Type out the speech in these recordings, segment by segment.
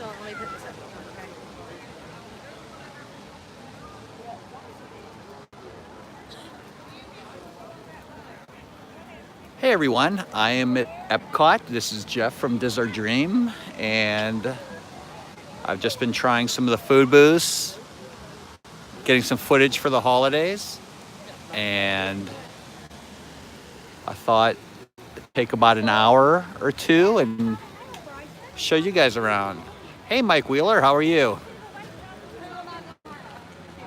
let me put this up. Okay. Hey everyone, I am at Epcot. This is Jeff from Dizzard Dream, and I've just been trying some of the food booths, getting some footage for the holidays, and I thought it'd take about an hour or two and show you guys around. Hey Mike Wheeler, how are you?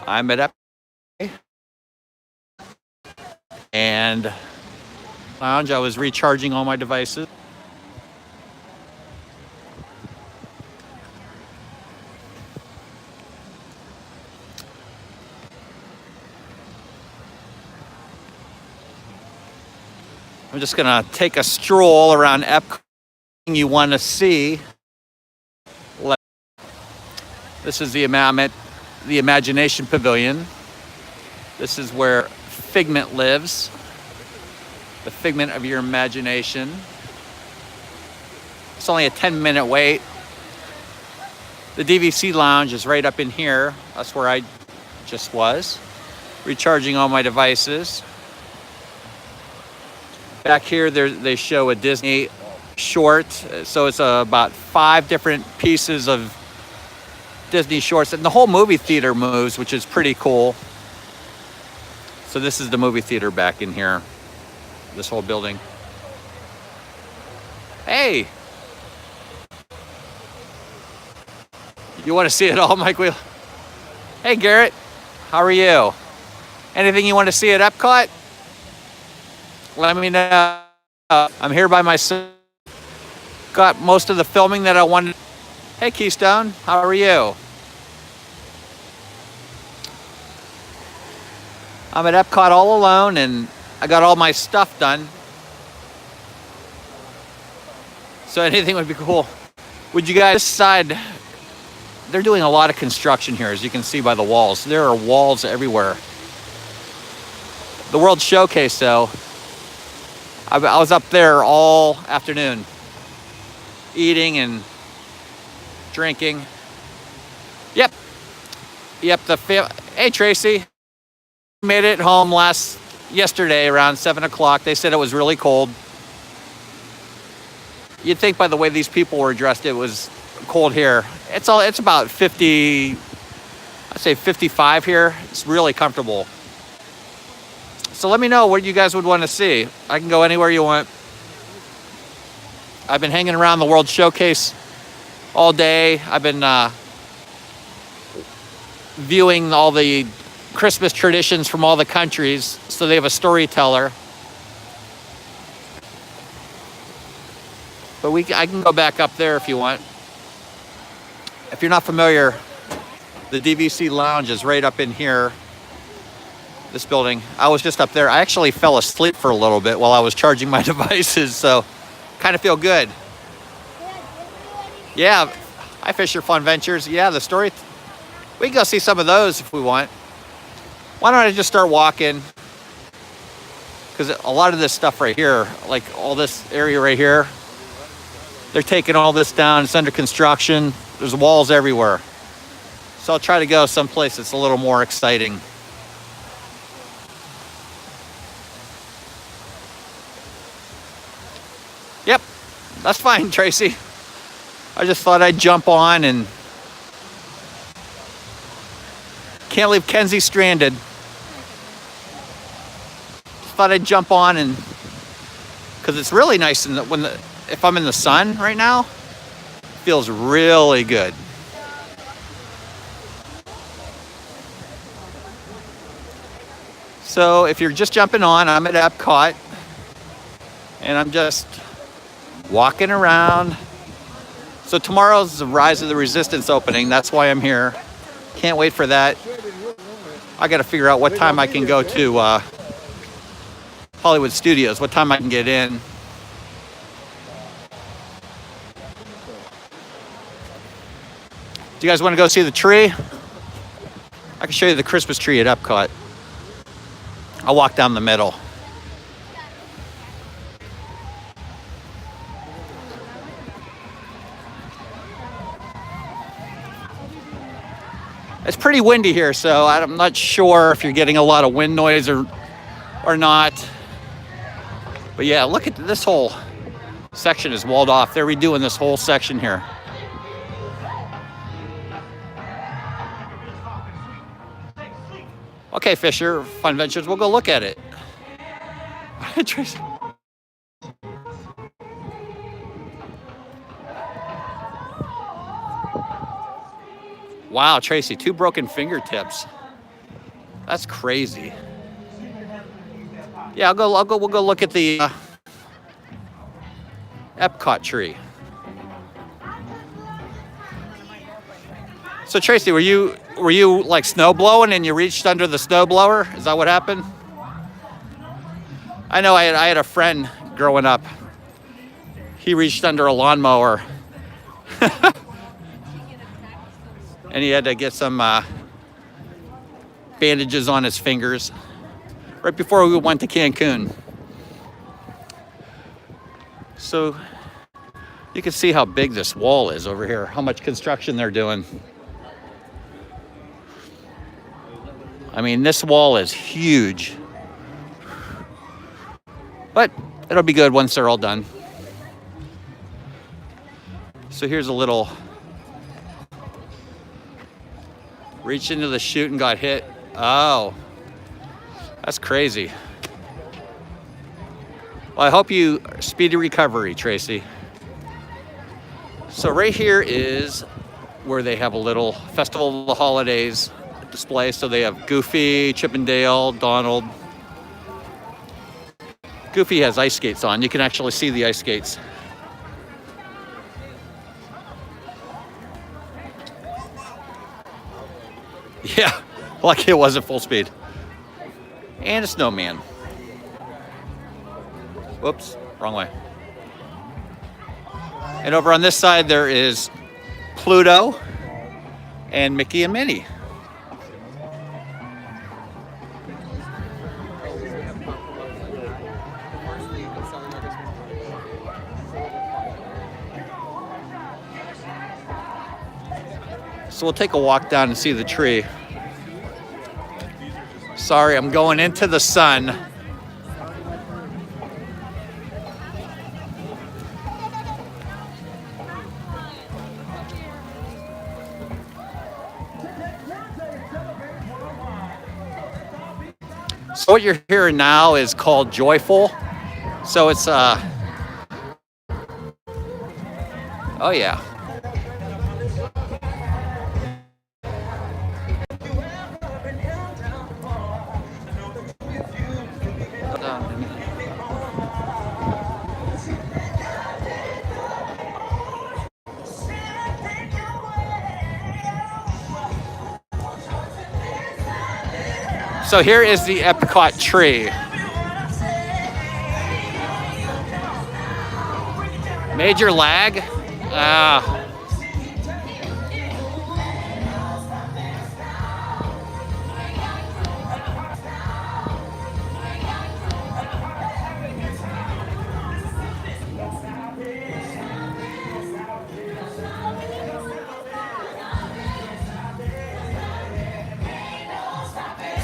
I'm at Epcot, and lounge. I was recharging all my devices. I'm just gonna take a stroll around Epcot. You want to see? This is the Imagination Pavilion. This is where Figment lives. The figment of your imagination. It's only a 10-minute wait. The DVC lounge is right up in here. That's where I just was, recharging all my devices. Back here, they show a Disney short. So it's about 5 different pieces of Disney shorts. And the whole movie theater moves, which is pretty cool. So this is the movie theater back in here. This whole building. Hey! You want to see it all, Mike Wheel? Hey, Garrett. How are you? Anything you want to see at Epcot? Let me know. I'm here by myself. Got most of the filming that I wanted. Hey, Keystone. How are you? I'm at Epcot all alone, and I got all my stuff done. So anything would be cool. Would you guys decide? They're doing a lot of construction here, as you can see by the walls. There are walls everywhere. The World Showcase, though, I was up there all afternoon, eating and drinking. Yep. Hey, Tracy. Made it home yesterday around 7 o'clock. They said it was really cold. You'd think by the way these people were dressed, it was cold here. It's about 50, I'd say 55 here. It's really comfortable. So let me know what you guys would want to see. I can go anywhere you want. I've been hanging around the World Showcase all day. I've been viewing all the Christmas traditions from all the countries, so they have a storyteller. But I can go back up there if you want. If you're not familiar, the DVC lounge is right up in here, this building. I was just up there. I actually fell asleep for a little bit while I was charging my devices, so kind of feel good. Yeah, hi Fisher Fun Ventures. Yeah, the story. We can go see some of those if we want. Why don't I just start walking? Because a lot of this stuff right here, like all this area right here, they're taking all this down. It's under construction. There's walls everywhere. So I'll try to go someplace that's a little more exciting. Yep, that's fine, Tracy. I just thought I'd jump on and can't leave Kenzie stranded. Thought I'd jump on and because it's really nice if I'm in the sun right now, it feels really good. So if you're just jumping on, I'm at Epcot and I'm just walking around. So tomorrow's the Rise of the Resistance opening. That's why I'm here. Can't wait for that. I got to figure out what time I can go to Hollywood Studios, what time I can get in. Do you guys want to go see the tree? I can show you the Christmas tree at Epcot. I'll walk down the middle. It's pretty windy here, so I'm not sure if you're getting a lot of wind noise or not. But yeah, look at this whole section is walled off. They're redoing this whole section here. Okay, Fisher, Fun Ventures, we'll go look at it. Tracy. Wow, Tracy, 2 broken fingertips. That's crazy. Yeah, we'll go look at the Epcot tree. So Tracy, were you like snow blowing and you reached under the snow blower? Is that what happened? I know I had a friend growing up. He reached under a lawnmower. And he had to get some bandages on his fingers right before we went to Cancun. So you can see how big this wall is over here, how much construction they're doing. I mean, this wall is huge. But it'll be good once they're all done. So here's a little reached into the chute and got hit. Oh, that's crazy. Well, I hope you speedy recovery, Tracy. So right here is where they have a little Festival of the Holidays display. So they have Goofy, Chip and Dale, Donald. Goofy has ice skates on. You can actually see the ice skates. Yeah, like it wasn't full speed. And a snowman. Whoops, wrong way. And over on this side there is Pluto and Mickey and Minnie. So we'll take a walk down and see the tree. Sorry, I'm going into the sun. So what you're hearing now is called Joyful. So it's oh yeah. So here is the Epcot tree. Major lag?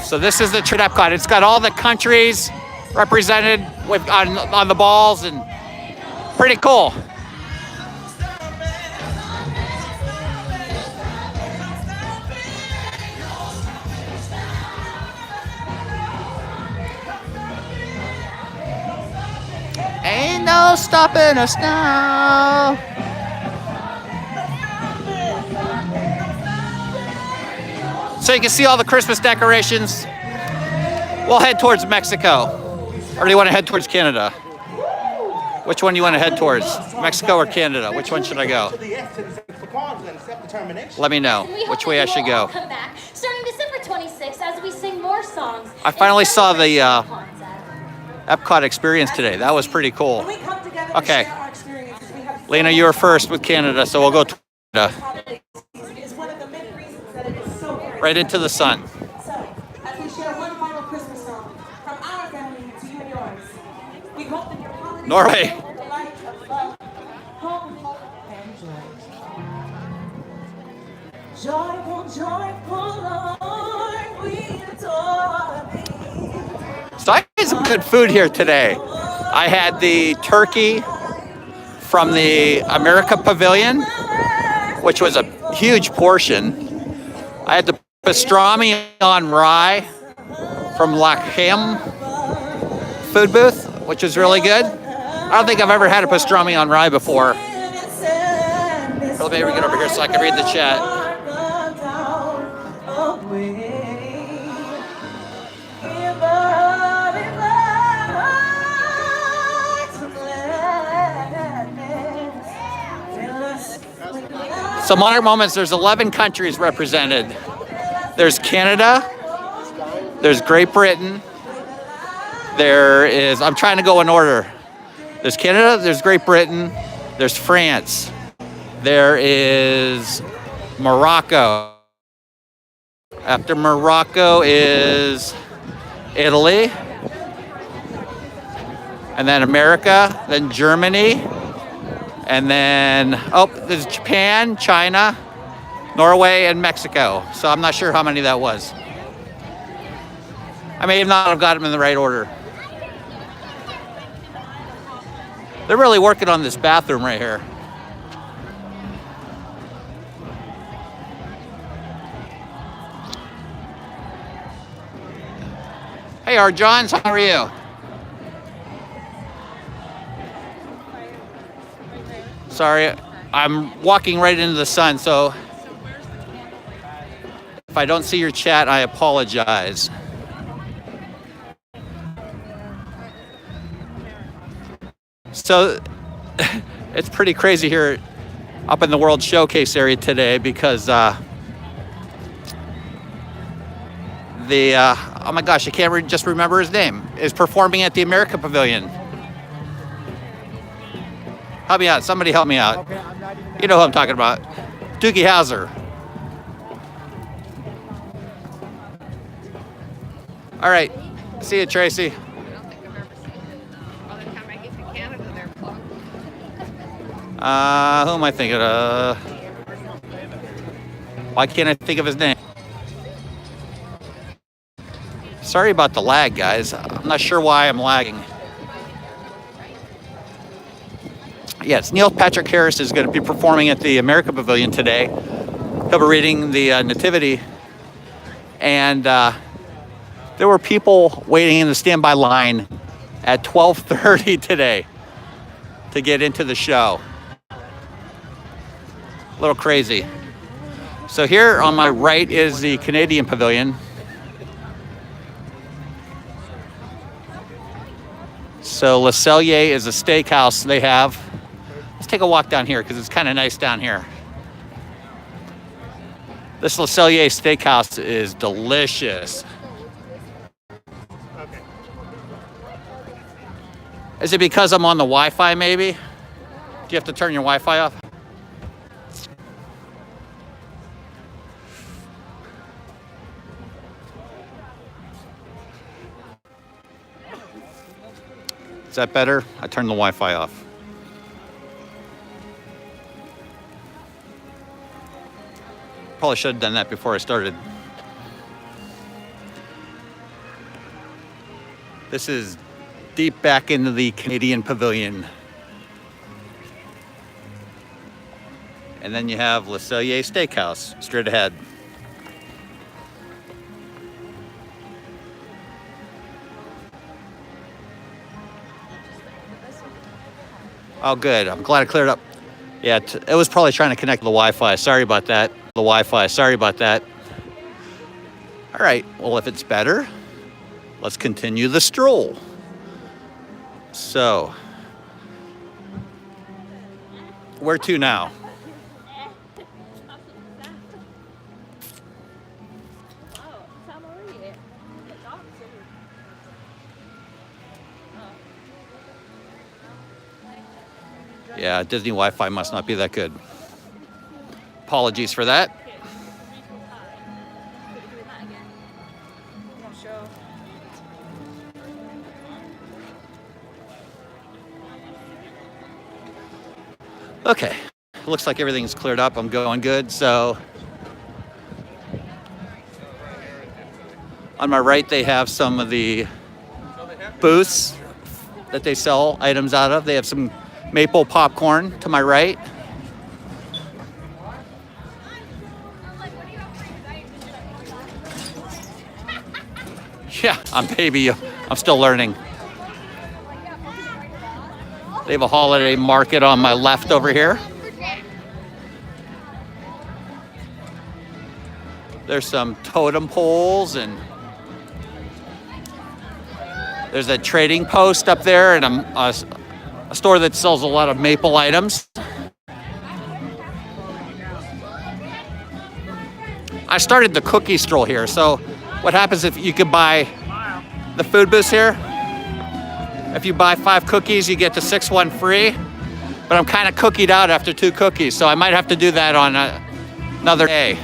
So this is the tree at Epcot. It's got all the countries represented with on the balls, and pretty cool. Ain't no stopping us now. So you can see all the Christmas decorations. We'll head towards Mexico. Or do you want to head towards Canada? Which one do you want to head towards? Mexico or Canada? Which one should I go? Let me know which way I should go. Come back starting December 26th as we sing more songs. I finally saw the Epcot experience today. That was pretty cool. Okay. Lena, you were first with Canada, so we'll go to Canada. Right into the sun. So, as we share one final Christmas song from our family to you and yours, we hope that your holidays Norway. will the light of love, hope, and joy. Joyful, joyful Lord, we adore thee. So I had some good food here today. I had the turkey from the America Pavilion, which was a huge portion. I had the pastrami on rye from Lachem food booth, which was really good. I don't think I've ever had a pastrami on rye before. So let me get over here so I can read the chat. So Monarch Moments, there's 11 countries represented. There's Canada, there's Great Britain, there is, I'm trying to go in order. There's Canada, there's Great Britain, there's France, there is Morocco. After Morocco is Italy, and then America, then Germany, and then, oh, there's Japan, China, Norway, and Mexico. So I'm not sure how many that was. I may not have got them in the right order. They're really working on this bathroom right here. Hey, R. Johns, how are you? Sorry, I'm walking right into the sun, so if I don't see your chat, I apologize. So it's pretty crazy here up in the World Showcase area today because oh my gosh, I can't just remember his name, is performing at the America Pavilion. Help me out. Somebody help me out. You know who I'm talking about. Doogie Howser. All right. See you, Tracy. I don't think I've ever seen it. By the time I get to Canada, they're plugged. Who am I thinking of? Why can't I think of his name? Sorry about the lag, guys. I'm not sure why I'm lagging. Yes, Neil Patrick Harris is going to be performing at the America Pavilion today. He'll be reading the Nativity. And there were people waiting in the standby line at 12:30 today to get into the show. A little crazy. So here on my right is the Canadian Pavilion. So Le Cellier is a steakhouse they have. Let's take a walk down here because it's kind of nice down here. This Le Cellier steakhouse is delicious. Is it because I'm on the Wi-Fi maybe? Do you have to turn your Wi-Fi off? Is that better? I turned the Wi-Fi off. Probably should have done that before I started. This is deep back into the Canadian Pavilion. And then you have Le Cellier Steakhouse straight ahead. Oh, good. I'm glad I cleared up. Yeah, it was probably trying to connect to the Wi-Fi. Sorry about that. Sorry about that. All right. Well, if it's better, let's continue the stroll. So, where to now? Yeah, Disney Wi-Fi must not be that good. Apologies for that. Okay, looks like everything's cleared up. I'm going good. So On my right, they have some of the booths that they sell items out of. They have some maple popcorn to my right. Yeah, I'm still learning. They have a holiday market on my left over here. There's some totem poles, and there's a trading post up there, and a store that sells a lot of maple items. I started the cookie stroll here, so what happens if you could buy the food booths here? If you buy 5 cookies, you get the 6th one free. But I'm kind of cookied out after 2 cookies, so I might have to do that on another day.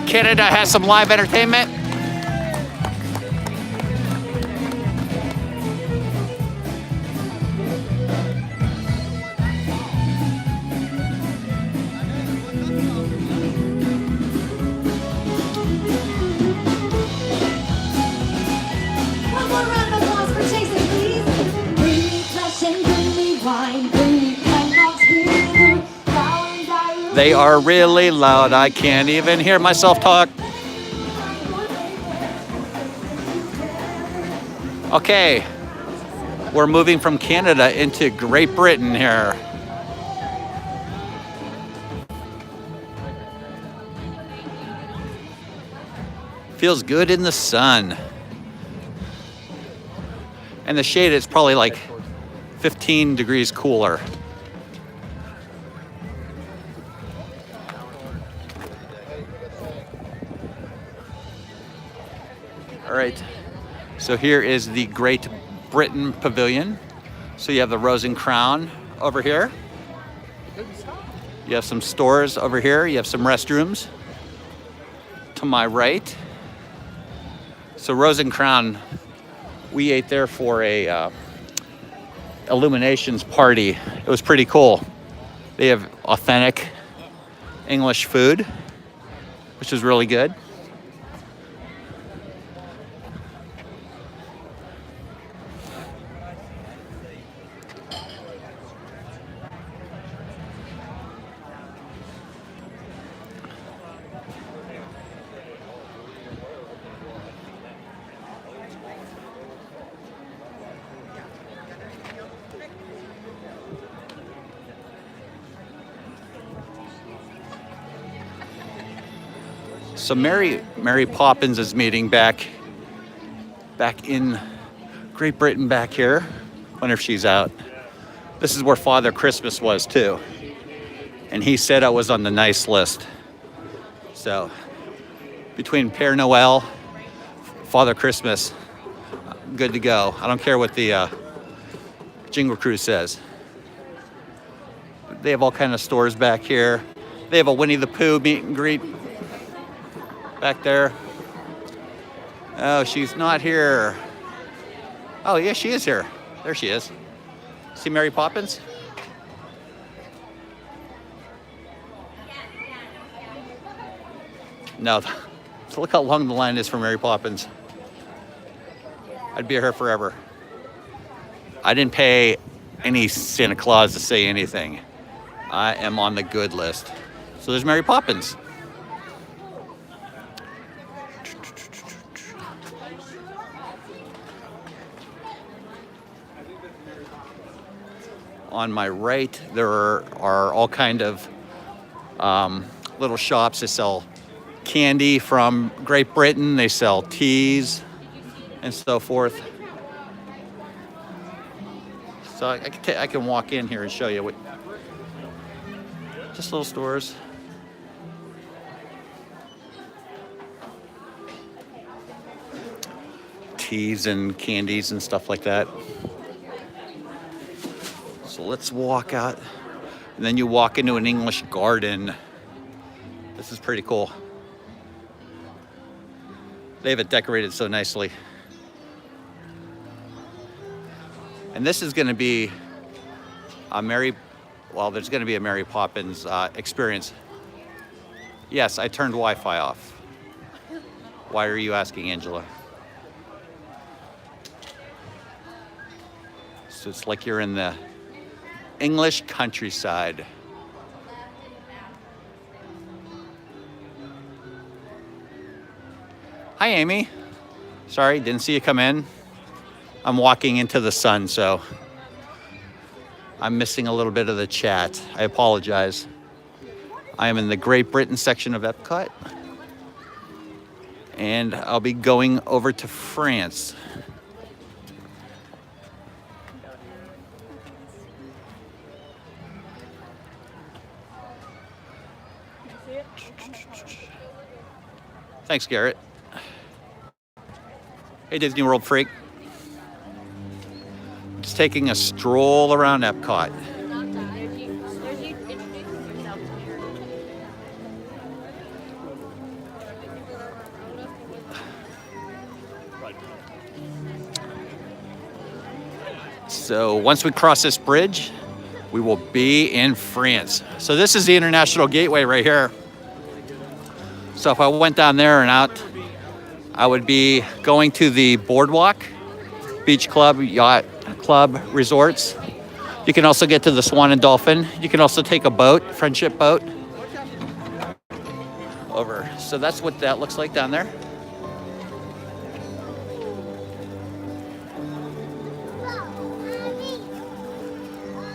Canada has some live entertainment. One more round of applause for Jason, please. Bring me flesh and bring me wine. Bring me candles, bring me flowers, They are really loud. I can't even hear myself talk. Okay, we're moving from Canada into Great Britain here. Feels good in the sun. And the shade is probably like 15 degrees cooler. All right, so here is the Great Britain Pavilion. So you have the Rose and Crown over here. You have some stores over here. You have some restrooms to my right. So Rose and Crown, we ate there for a illuminations party. It was pretty cool. They have authentic English food, which was really good. So Mary Poppins is meeting back in Great Britain back here. Wonder if she's out. This is where Father Christmas was too. And he said I was on the nice list. So between Père Noël, Father Christmas, good to go. I don't care what the Jingle Crew says. They have all kind of stores back here. They have a Winnie the Pooh meet and greet back there. Oh, she's not here. Oh, yeah, she is here. There she is. See Mary Poppins? No. So look how long the line is for Mary Poppins. I'd be here forever. I didn't pay any Santa Claus to say anything. I am on the good list. So there's Mary Poppins. On my right, there are all kind of little shops that sell candy from Great Britain. They sell teas and so forth. So I can walk in here and show you what. Just little stores. Teas and candies and stuff like that. So let's walk out, and then you walk into an English garden. This is pretty cool. They have it decorated so nicely. And this is going to be a Mary well, there's going to be a Mary Poppins experience. Yes, I turned Wi-Fi off. Why are you asking, Angela? So it's like you're in the English countryside. Hi, Amy. Sorry, didn't see you come in. I'm walking into the sun, so I'm missing a little bit of the chat. I apologize. I am in the Great Britain section of Epcot, and I'll be going over to France. Thanks, Garrett. Hey, Disney World freak. Just taking a stroll around Epcot. So once we cross this bridge, we will be in France. So this is the International Gateway right here. So if I went down there and out, I would be going to the Boardwalk, Beach Club, Yacht Club, resorts. You can also get to the Swan and Dolphin. You can also take a boat, friendship boat, over. So that's what that looks like down there.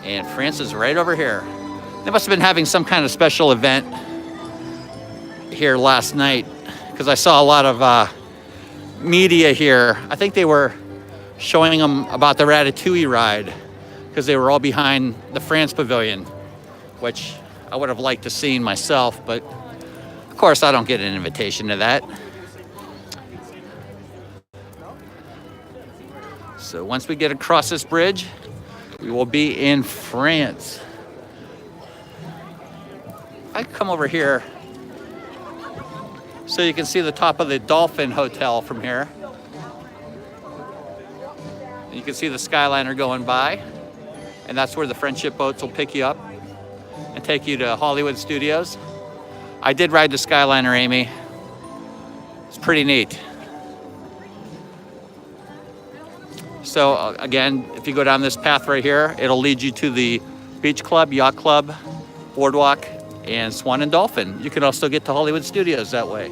And France is right over here. They must have been having some kind of special event here last night, because I saw a lot of media here. I think they were showing them about the Ratatouille ride, because they were all behind the France Pavilion, which I would have liked to seen myself, but of course I don't get an invitation to that. So once we get across this bridge, we will be in France. I come over here so you can see the top of the Dolphin Hotel from here. You can see the Skyliner going by, and that's where the friendship boats will pick you up and take you to Hollywood Studios. I did ride the Skyliner, Amy. It's pretty neat. So again, if you go down this path right here, it'll lead you to the Beach Club, Yacht Club, Boardwalk, and Swan and Dolphin. You can also get to Hollywood Studios that way.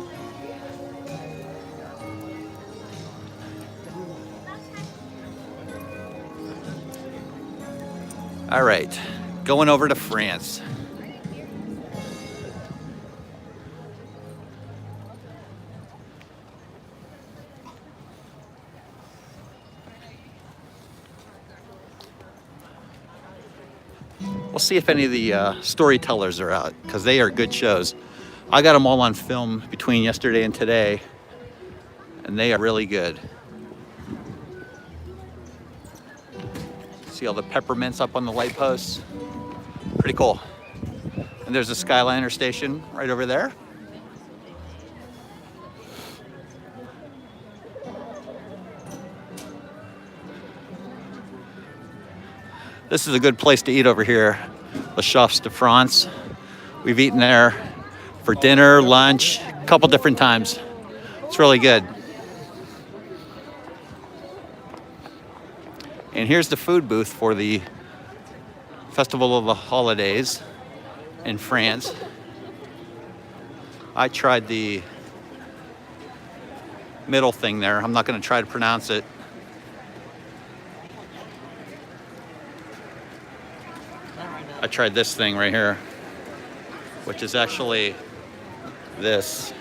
All right, going over to France. We'll see if any of the storytellers are out, because they are good shows. I got them all on film between yesterday and today, and they are really good. See all the peppermints up on the light posts? Pretty cool. And there's a Skyliner station right over there. This is a good place to eat over here, the Chefs de France. We've eaten there for dinner, lunch, a couple different times. It's really good. And here's the food booth for the Festival of the Holidays in France. I tried the middle thing there. I'm not going to try to pronounce it. I tried this thing right here, which is actually this.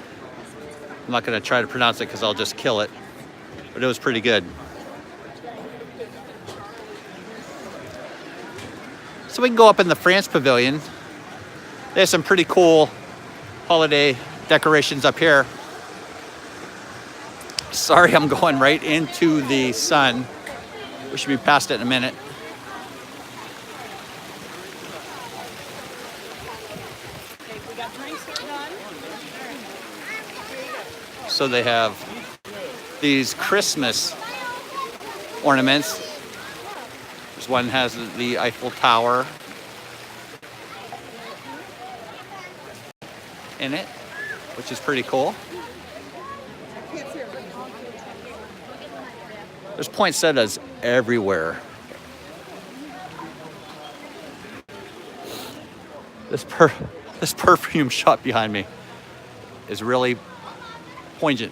I'm not going to try to pronounce it because I'll just kill it, but it was pretty good. So we can go up in the France Pavilion. They have some pretty cool holiday decorations up here. Sorry, I'm going right into the sun. We should be past it in a minute. So they have these Christmas ornaments. This one has the Eiffel Tower. in it, which is pretty cool. There's poinsettias everywhere. This perfume shop behind me is really poignant.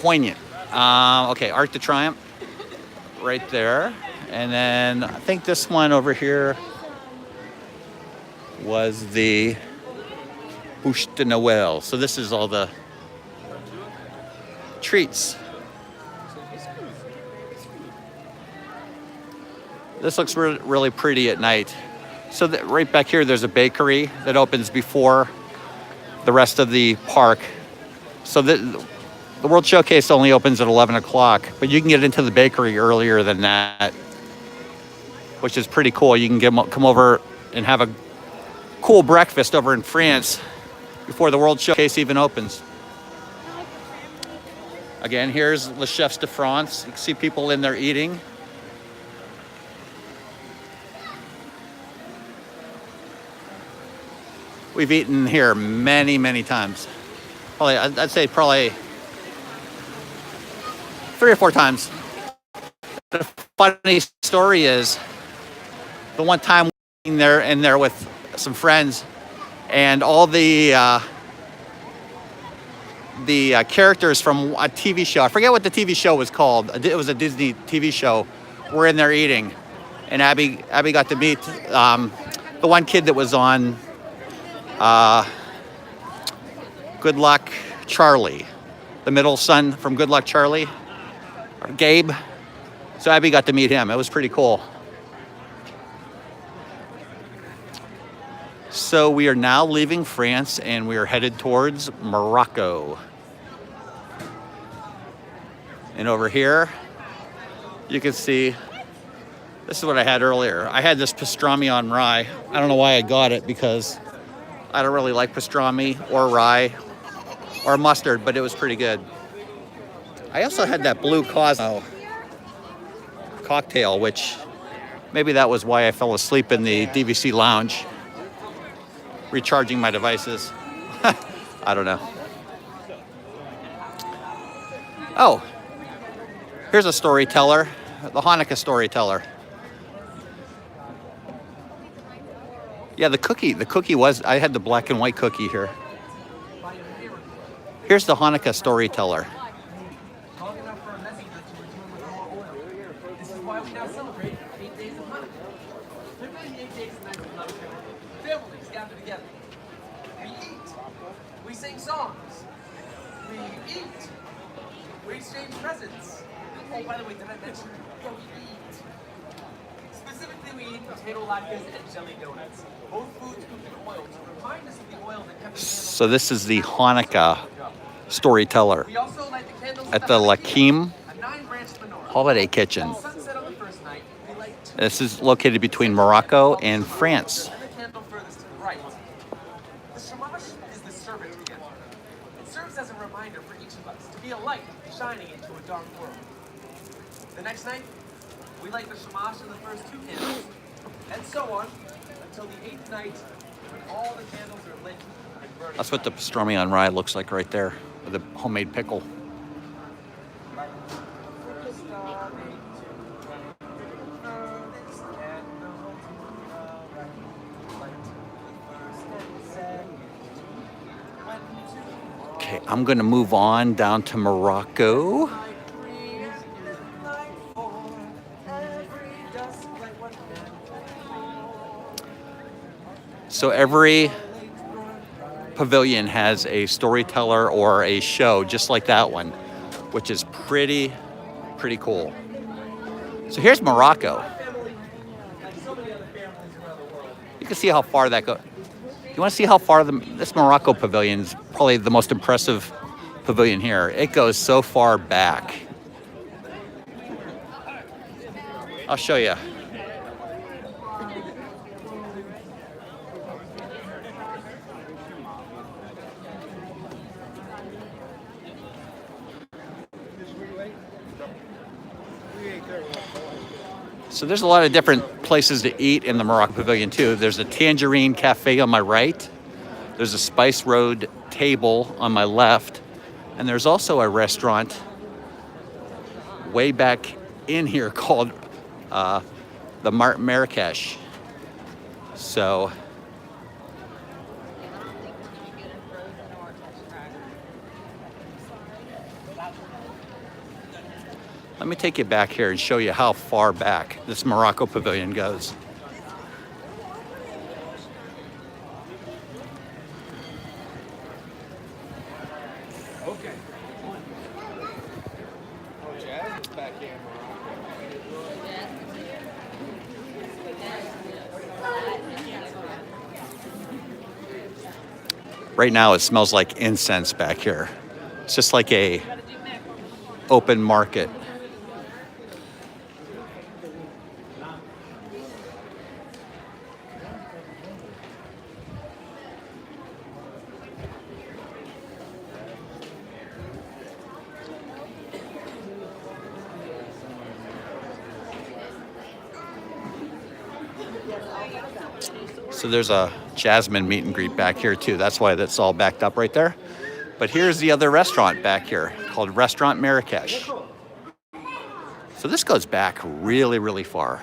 Okay, Arc de Triomphe right there. And then I think this one over here was the Bouche de Noël. So this is all the treats. This looks really pretty at night. So right back here, there's a bakery that opens before the rest of the park. So the World Showcase only opens at 11 o'clock, but you can get into the bakery earlier than that, which is pretty cool. You can come over and have a cool breakfast over in France before the World Showcase even opens. Again, here's Le Chefs de France. You can see people in there eating. We've eaten here many, many times. Probably, I'd say probably 3 or 4 times. The funny story is, the one time we were in there with some friends, and all the characters from a TV show, I forget what the TV show was called. It was a Disney TV show. We're in there eating, and Abby got to meet the one kid that was on Good Luck Charlie, the middle son from Good Luck Charlie, or Gabe. So Abby got to meet him. It was pretty cool. So we are now leaving France and we are headed towards Morocco. And over here, you can see, this is what I had earlier. I had this pastrami on rye. I don't know why I got it, because I don't really like pastrami or rye or mustard, but it was pretty good. I also had that blue Cosmo cocktail, which maybe that was why I fell asleep in the DVC lounge, recharging my devices. I don't know. Oh, here's a storyteller, the Hanukkah storyteller. Yeah, the cookie was, I had the black and white cookie here. Here's the Hanukkah storyteller. This is why we now celebrate 8 days of Hanukkah. Typically, 8 days of Hanukkah, families gather together. We eat. We sing songs. We eat. We exchange presents. Oh, by the way, did I mention? Yeah, we eat. Specifically, we eat potato latkes and jelly donuts. Both foods cooked in oil to remind us of the oil that kept the candles. So this is the Hanukkah storyteller We also light the candles at the Lakim a 9-branch menorah. Holiday Kitchen. Sunset on the first night, we light 2. This is located between Morocco and France. And the candle furthest to the right. The shamash is the servant candle. It serves as a reminder for each of us to be a light shining into a dark world. The next night, we light the shamash in the first 2 candles, and so on until the 8th night, when all the candles are lit and burning. That's what the pastrami on rye looks like right there, with the homemade pickle. Okay, I'm gonna move on down to Morocco. So every pavilion has a storyteller or a show just like that one, which is pretty cool. So here's Morocco. You can see how far that goes. You want to see how far this Morocco pavilion is probably the most impressive pavilion here. It goes so far back. I'll show you. So there's a lot of different places to eat in the Morocco Pavilion too. There's a Tangerine Cafe on my right. There's a Spice Road table on my left. And there's also a restaurant way back in here called the Marrakesh. So let me take you back here and show you how far back this Morocco Pavilion goes. Right now it smells like incense back here. It's just like a open market. So there's a Jasmine meet and greet back here too. That's why that's all backed up right there. But here's the other restaurant back here called Restaurant Marrakesh. So this goes back really, really far.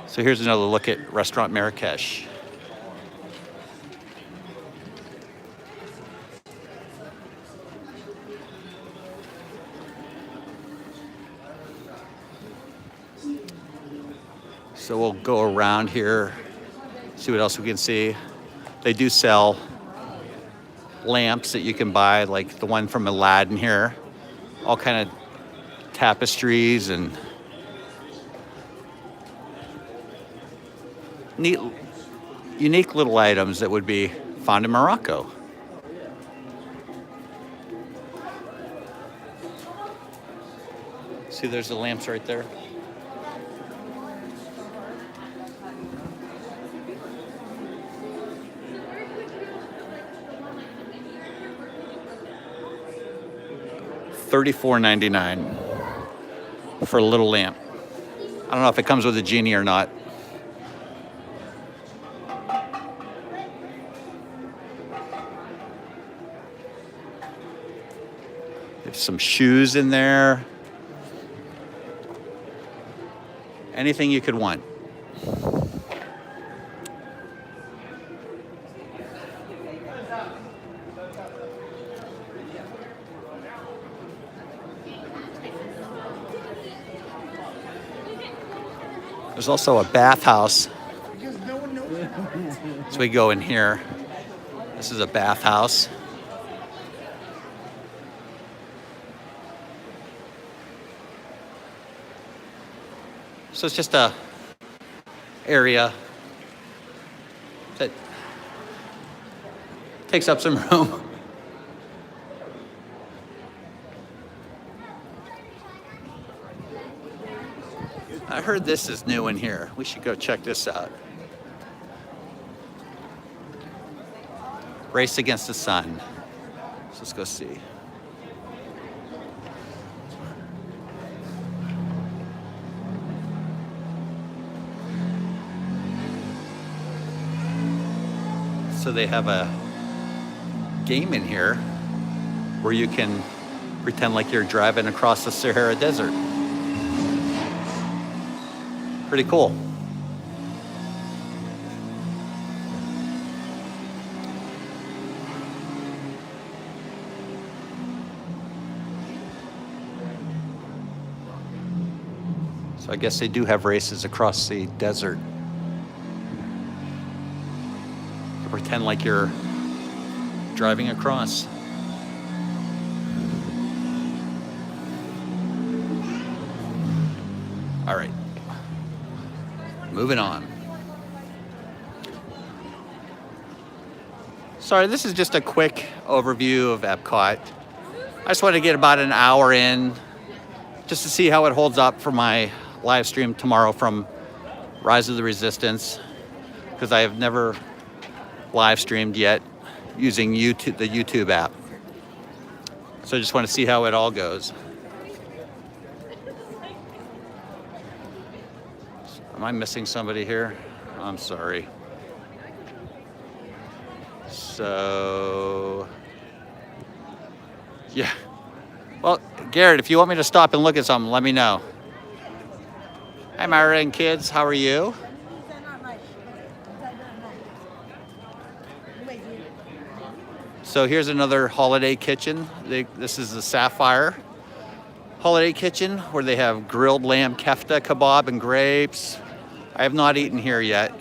So here's another look at Restaurant Marrakesh. So we'll go around here, see what else we can see. They do sell lamps that you can buy, like the one from Aladdin here. All kind of tapestries and neat, unique little items that would be found in Morocco. See, there's the lamps right there. $34.99 for a little lamp. I don't know if it comes with a genie or not. There's some shoes in there. Anything you could want. There's also a bathhouse. So we go in here. This is a bathhouse. So it's just a area that takes up some room. I heard this is new in here. We should go check this out. Race Against the Sun. So let's go see. So they have a game in here where you can pretend like you're driving across the Sahara Desert. Pretty cool. So I guess they do have races across the desert. To pretend like you're driving across. All right. Moving on. Sorry, this is just a quick overview of Epcot. I just want to get about an hour in just to see how it holds up for my live stream tomorrow from Rise of the Resistance, because I have never live streamed yet using YouTube, the YouTube app. So I just want to see how it all goes. Am I missing somebody here? I'm sorry. So, yeah. Well, Garrett, if you want me to stop and look at something, let me know. Hi, Myra and kids. How are you? So here's another holiday kitchen. This is the Sapphire Holiday Kitchen, where they have grilled lamb kefta kebab and grapes. I have not eaten here yet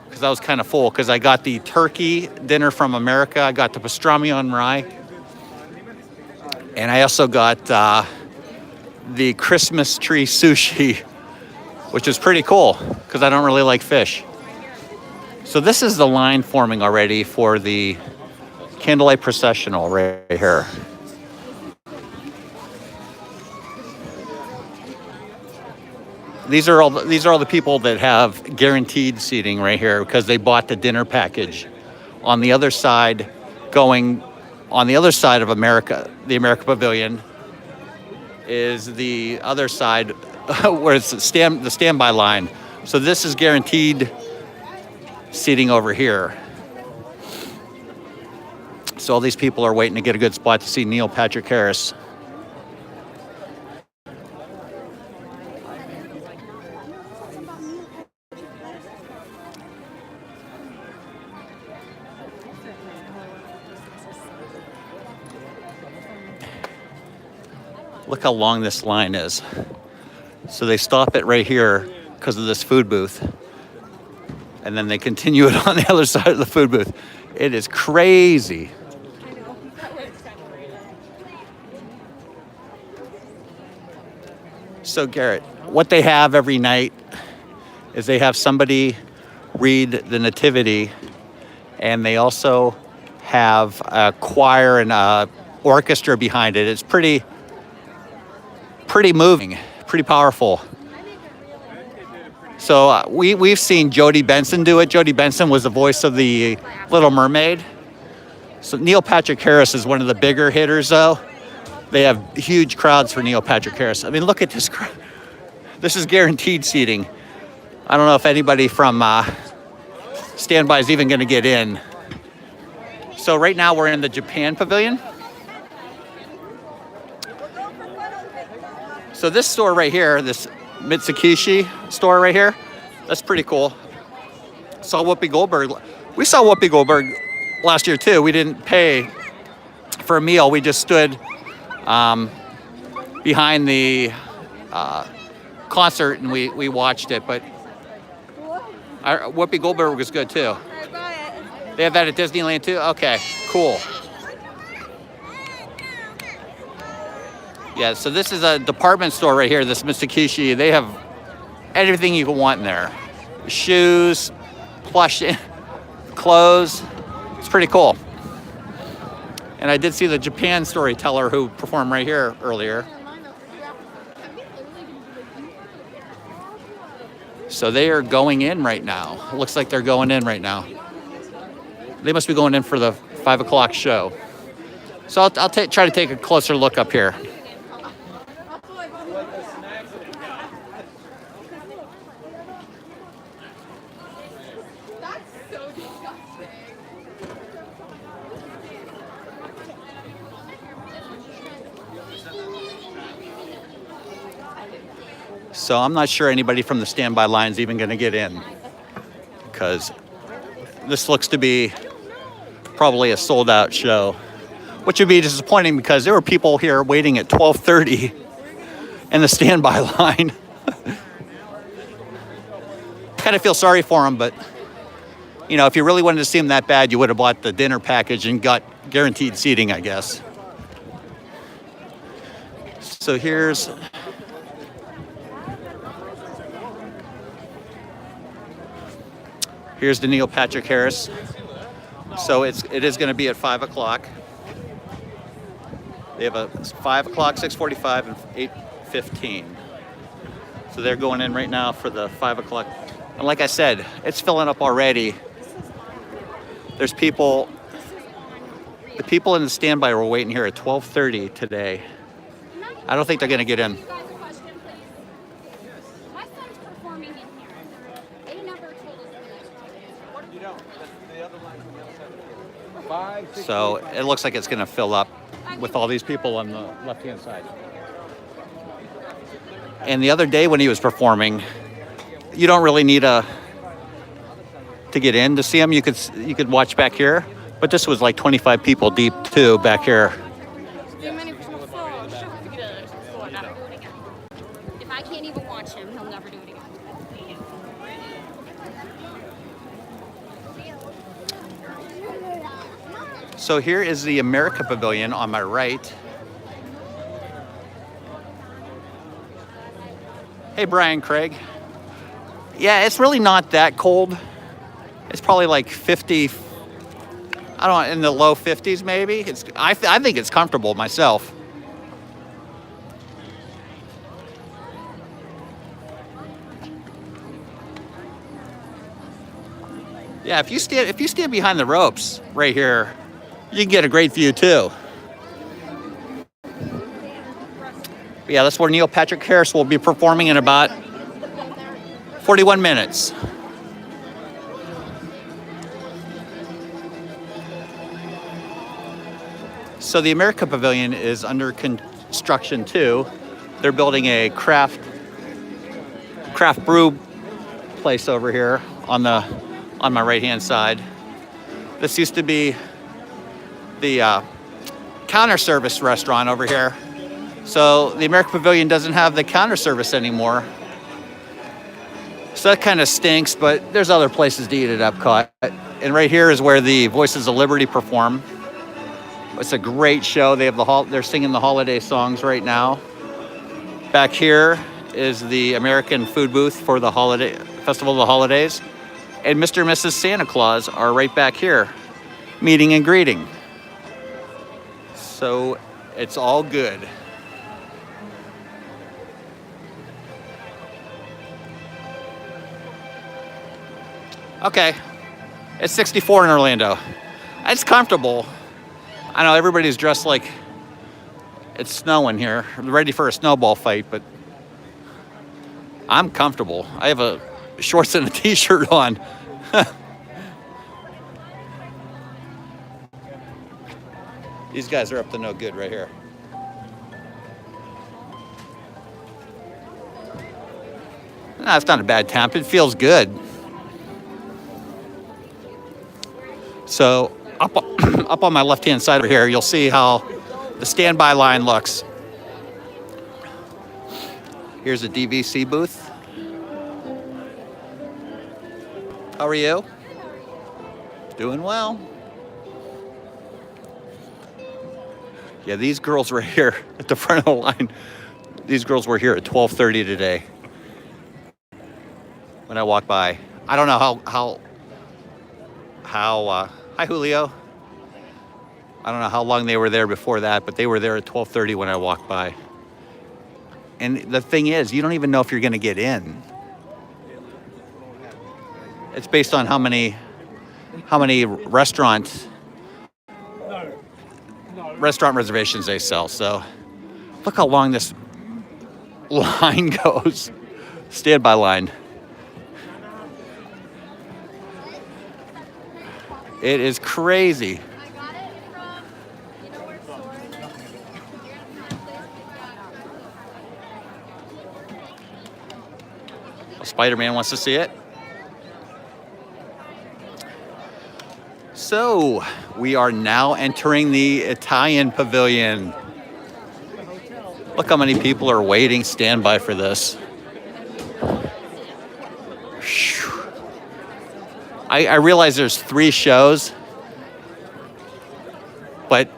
because I was kind of full, because I got the turkey dinner from America. I got the pastrami on rye. And I also got the Christmas tree sushi, which is pretty cool because I don't really like fish. So this is the line forming already for the candlelight processional right here. These are all the people that have guaranteed seating right here because they bought the dinner package. On the other side, on the other side of America, the America Pavilion, is the other side where it's the standby line. So this is guaranteed seating over here. So all these people are waiting to get a good spot to see Neil Patrick Harris. Look how long this line is. So they stop it right here because of this food booth, and then they continue it on the other side of the food booth. It is crazy. So Garrett, what they have every night is they have somebody read the Nativity, and they also have a choir and a orchestra behind it. It's pretty moving, pretty powerful. So we've seen Jodie Benson do it. Jodie Benson was the voice of the Little Mermaid. So Neil Patrick Harris is one of the bigger hitters, though. They have huge crowds for Neil Patrick Harris. I mean, look at this crowd. This is guaranteed seating. I don't know if anybody from standby is even going to get in. So right now we're in the Japan Pavilion. So this store right here, this Mitsukishi store right here, that's pretty cool. Saw Whoopi Goldberg. We saw Whoopi Goldberg last year too. We didn't pay for a meal. We just stood behind the concert and we watched it. But Whoopi Goldberg was good too. They have that at Disneyland too? Okay, cool. Yeah, so this is a department store right here, this Mitsukishi. They have everything you can want in there. Shoes, plush clothes. It's pretty cool. And I did see the Japan storyteller who performed right here earlier. So they are going in right now. It looks like they're going in right now. They must be going in for the 5 o'clock show. So I'll try to take a closer look up here. So I'm not sure anybody from the standby line is even going to get in, because this looks to be probably a sold out show, which would be disappointing because there were people here waiting at 12:30 in the standby line. Kind of feel sorry for them, but you know, if you really wanted to see them that bad, you would have bought the dinner package and got guaranteed seating, I guess. So here's the Neil Patrick Harris. So it is going to be at 5 o'clock. They have a 5 o'clock, 6:45, and 8:15. So they're going in right now for the 5 o'clock. And like I said, it's filling up already. There's people, the people in the standby were waiting here at 12:30 today. I don't think they're gonna get in. You guys a question, please? My son's performing in here. They never told us when. You don't. The other line's on the other side. So it looks like it's gonna fill up with all these people on the left-hand side. And the other day when he was performing, you don't really need to get in to see him. You could watch back here, but this was like 25 people deep too back here. If I can't even watch him, he'll never do it again. So here is the America Pavilion on my right. Hey, Brian Craig. Yeah, it's really not that cold. It's probably like 50, I don't know, in the low 50s maybe. I think it's comfortable myself. Yeah, if you stand behind the ropes right here, you can get a great view too. But yeah, that's where Neil Patrick Harris will be performing in about 41 minutes. So the America Pavilion is under construction too. They're building a craft brew place over here on my right-hand side. This used to be the counter service restaurant over here. So the America Pavilion doesn't have the counter service anymore. So that kind of stinks, but there's other places to eat at Epcot. And right here is where the Voices of Liberty perform. It's a great show. They're singing the holiday songs right now. Back here is the American food booth for the holiday Festival of the Holidays. And Mr. and Mrs. Santa Claus are right back here, meeting and greeting. So it's all good. Okay, it's 64 in Orlando. It's comfortable. I know everybody's dressed like it's snowing here, ready for a snowball fight, but I'm comfortable. I have a shorts and a t-shirt on. These guys are up to no good right here. Nah, it's not a bad temp. It feels good. So up on my left-hand side over here, you'll see how the standby line looks. Here's a DVC booth. How are you? Doing well. Yeah, these girls were here at the front of the line. These girls were here at 12:30 today when I walked by. I don't know how hi Julio. I don't know how long they were there before that, but they were there at 12:30 when I walked by. And the thing is, you don't even know if you're going to get in. It's based on how many restaurant reservations they sell. So look how long this line goes. Standby line. It is crazy. Spider-Man wants to see it. So we are now entering the Italian Pavilion. Look how many people are waiting standby for this. I realize there's 3 shows, but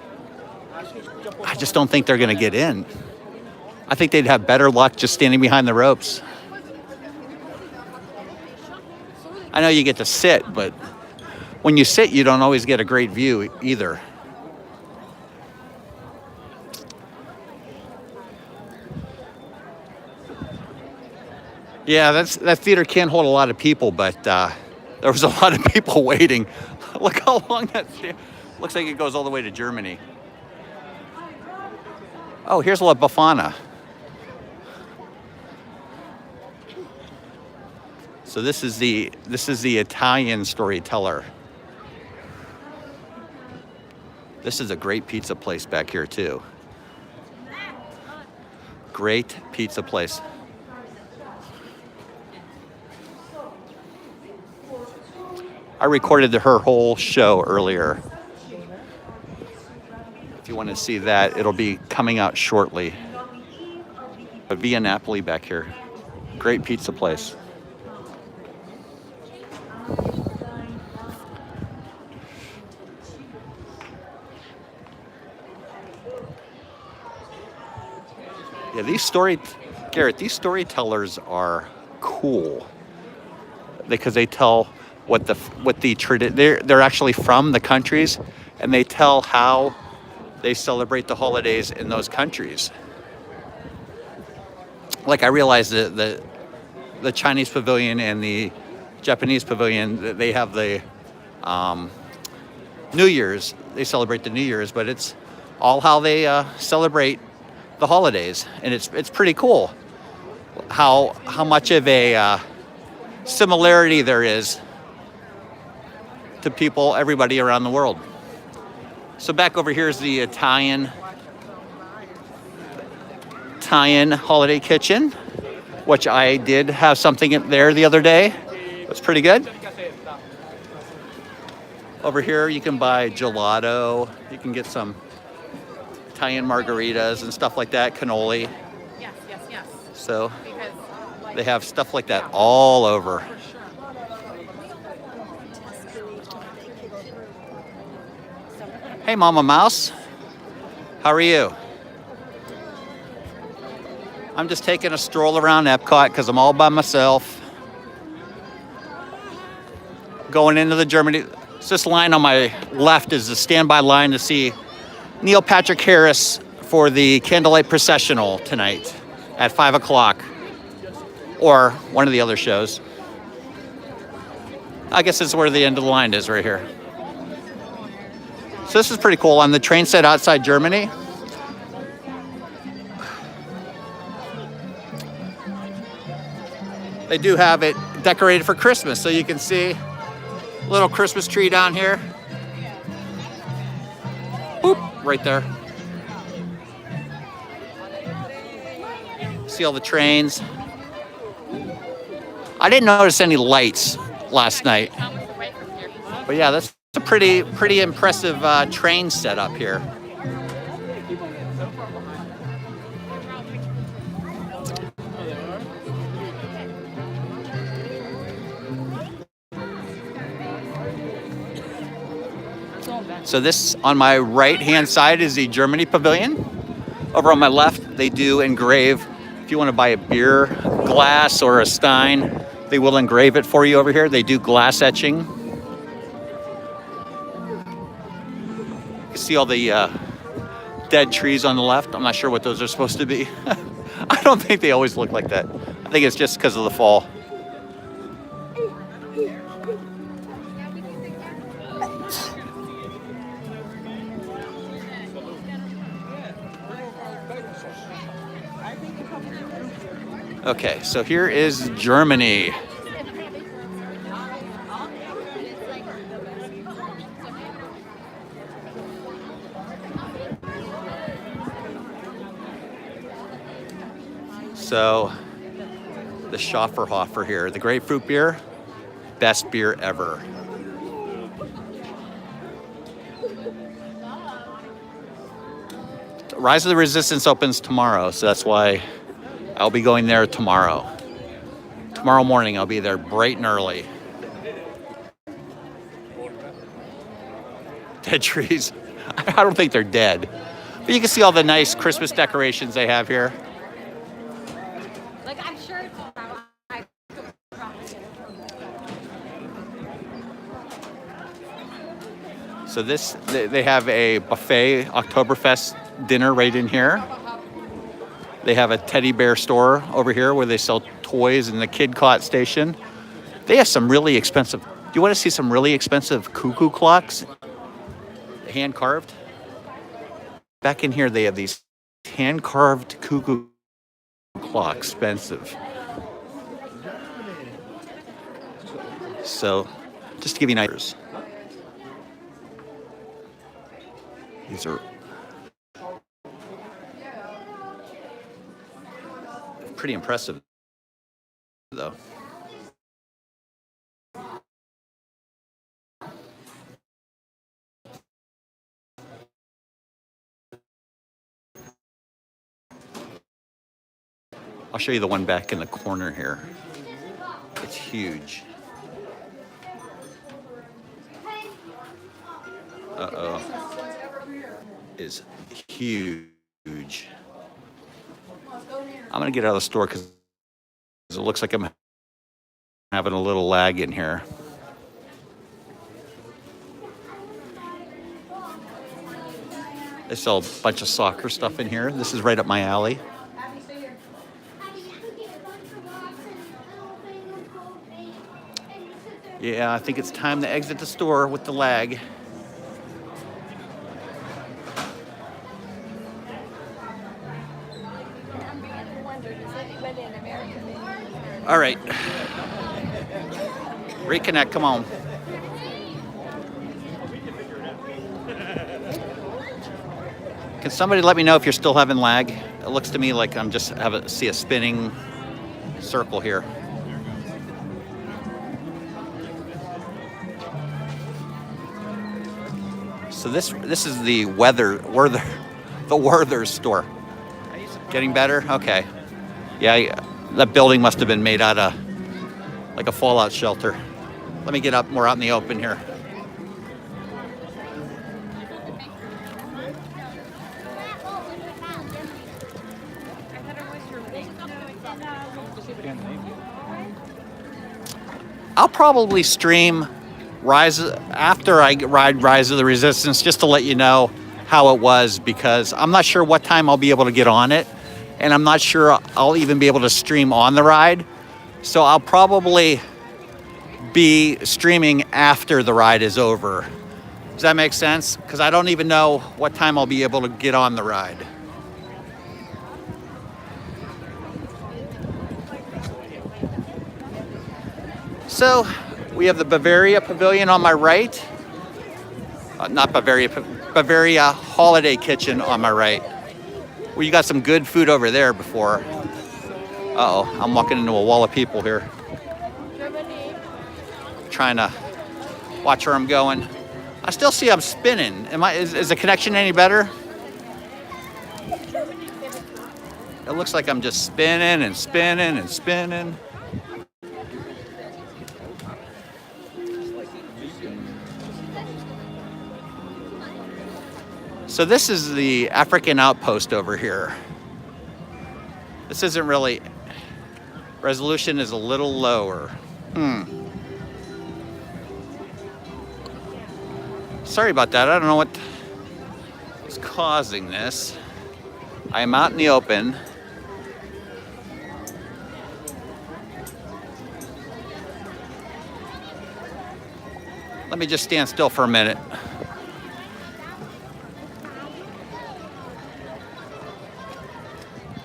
I just don't think they're going to get in. I think they'd have better luck just standing behind the ropes. I know you get to sit, but when you sit, you don't always get a great view either. Yeah, that theater can't hold a lot of people, but there was a lot of people waiting. Look how long that looks like it goes all the way to Germany. Oh, here's La Befana. So this is the Italian storyteller. This is a great pizza place back here too. Great pizza place. I recorded her whole show earlier. If you want to see that, it'll be coming out shortly. But Via Napoli back here. Great pizza place. Yeah, these storytellers are cool because they tell they're actually from the countries, and they tell how they celebrate the holidays in those countries. Like I realized that the Chinese pavilion and the Japanese pavilion, they have the New Year's. They celebrate the New Year's, but it's all how they celebrate the holidays, and it's pretty cool how much of a similarity there is to everybody around the world. So back over here is the Italian holiday kitchen, which I did have something there the other day. It was pretty good. Over here you can buy gelato. You can get some Italian margaritas and stuff like that, cannoli. Yes. So they have stuff like that all over. Hey, Mama Mouse. How are you? I'm just taking a stroll around Epcot because I'm all by myself. Going into the Germany. So this line on my left is the standby line to see Neil Patrick Harris for the Candlelight Processional tonight at 5 o'clock. Or one of the other shows. I guess this is where the end of the line is right here. So this is pretty cool. On the train set outside Germany. They do have it decorated for Christmas, so you can see a little Christmas tree down here. Boop, right there. See all the trains. I didn't notice any lights last night. But yeah, that's a pretty impressive train setup here. So this on my right hand side is the Germany pavilion. Over on my left, they do engrave. If you want to buy a beer glass or a stein, they will engrave it for you over here. They do glass etching. You see all the dead trees on the left. I'm not sure what those are supposed to be. I don't think they always look like that. I think it's just because of the fall. Okay, so here is Germany. So, the Schafferhofer here, the grapefruit beer, best beer ever. Rise of the Resistance opens tomorrow, so that's why I'll be going there tomorrow. Tomorrow morning, I'll be there bright and early. Dead trees. I don't think they're dead. But you can see all the nice Christmas decorations they have here. Like, I'm sure it's So they have a buffet Oktoberfest dinner right in here. They have a teddy bear store over here where they sell toys in the Kid Cot station. They have some really expensive. Do you want to see some really expensive cuckoo clocks? Hand carved. Back in here, they have these hand carved cuckoo clocks, expensive. So, just to give you an idea, these are pretty impressive, though. I'll show you the one back in the corner here. It's huge. Uh-oh. Is huge. I'm gonna get out of the store because it looks like I'm having a little lag in here. They sell a bunch of soccer stuff in here. This is right up my alley. Yeah, I think it's time to exit the store with the lag. All right. Reconnect, come on. Can somebody let me know if you're still having lag? It looks to me like I'm just see a spinning circle here. So this is the Werther's store. Getting better? Okay. Yeah, that building must have been made out of like a fallout shelter. Let me get up more out in the open here. I'll probably stream Rise after I ride Rise of the Resistance just to let you know how it was, because I'm not sure what time I'll be able to get on it, and I'm not sure I'll even be able to stream on the ride. So I'll probably be streaming after the ride is over. Does that make sense? Because I don't even know what time I'll be able to get on the ride. So we have the Bavaria Pavilion on my right. Not Bavaria, Bavaria Holiday Kitchen on my right. Well, you got some good food over there before. Uh-oh, I'm walking into a wall of people here. Trying to watch where I'm going. I still see I'm spinning. Is the connection any better? It looks like I'm just spinning and spinning and spinning. So this is the African outpost over here. This isn't really, resolution is a little lower. Sorry about that, I don't know what is causing this. I am out in the open. Let me just stand still for a minute.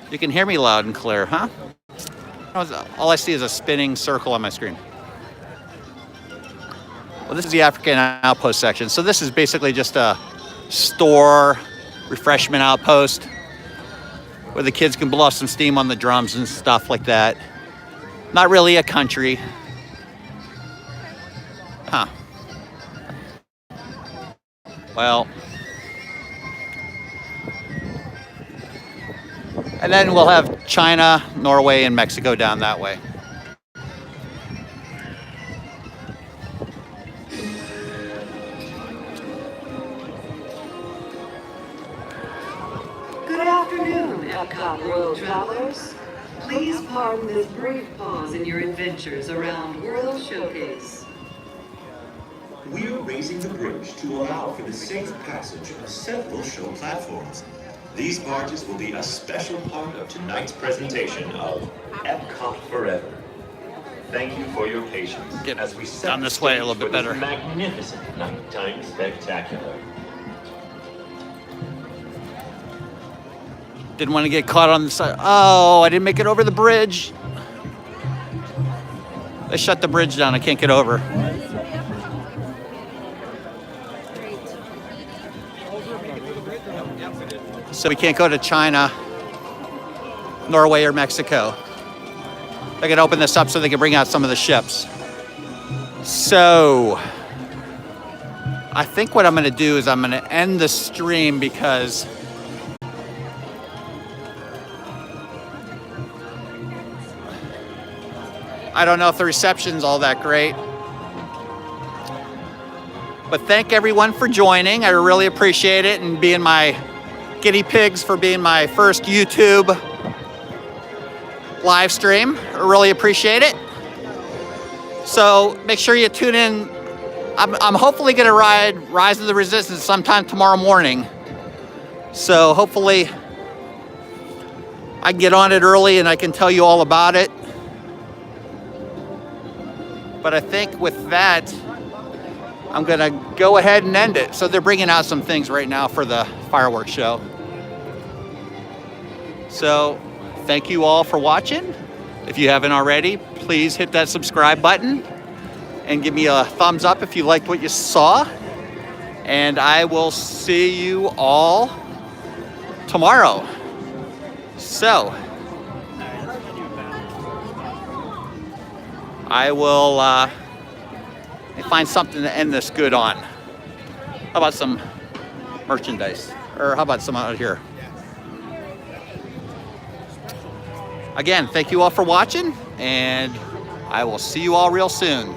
You can hear me loud and clear, huh? All I see is a spinning circle on my screen. Well, this is the African outpost section. So this is basically just a store, refreshment outpost where the kids can blow off some steam on the drums and stuff like that. Not really a country. Huh. Well. And then we'll have China, Norway, and Mexico down that way. Good afternoon, Epcot World Travelers. Please pardon this brief pause in your adventures around World Showcase. We are raising the bridge to allow for the safe passage of several show platforms. These barges will be a special part of tonight's presentation of Epcot Forever. Thank you for your patience Get as we set down the this way a stage little bit for this better. magnificent nighttime spectacular. Didn't want to get caught on the side. Oh, I didn't make it over the bridge. They shut the bridge down. I can't get over. So we can't go to China, Norway, or Mexico. They can open this up so they can bring out some of the ships. So I think what I'm going to do is I'm going to end the stream because I don't know if the reception's all that great. But thank everyone for joining. I really appreciate it, and being my guinea pigs for being my first YouTube live stream. I really appreciate it. So make sure you tune in. I'm hopefully going to ride Rise of the Resistance sometime tomorrow morning. So hopefully I can get on it early and I can tell you all about it. But I think with that, I'm going to go ahead and end it. So they're bringing out some things right now for the fireworks show. So thank you all for watching. If you haven't already, please hit that subscribe button and give me a thumbs up if you liked what you saw. And I will see you all tomorrow. So I will find something to end this good on. How about some merchandise? Or how about some out here? Again, thank you all for watching, and I will see you all real soon.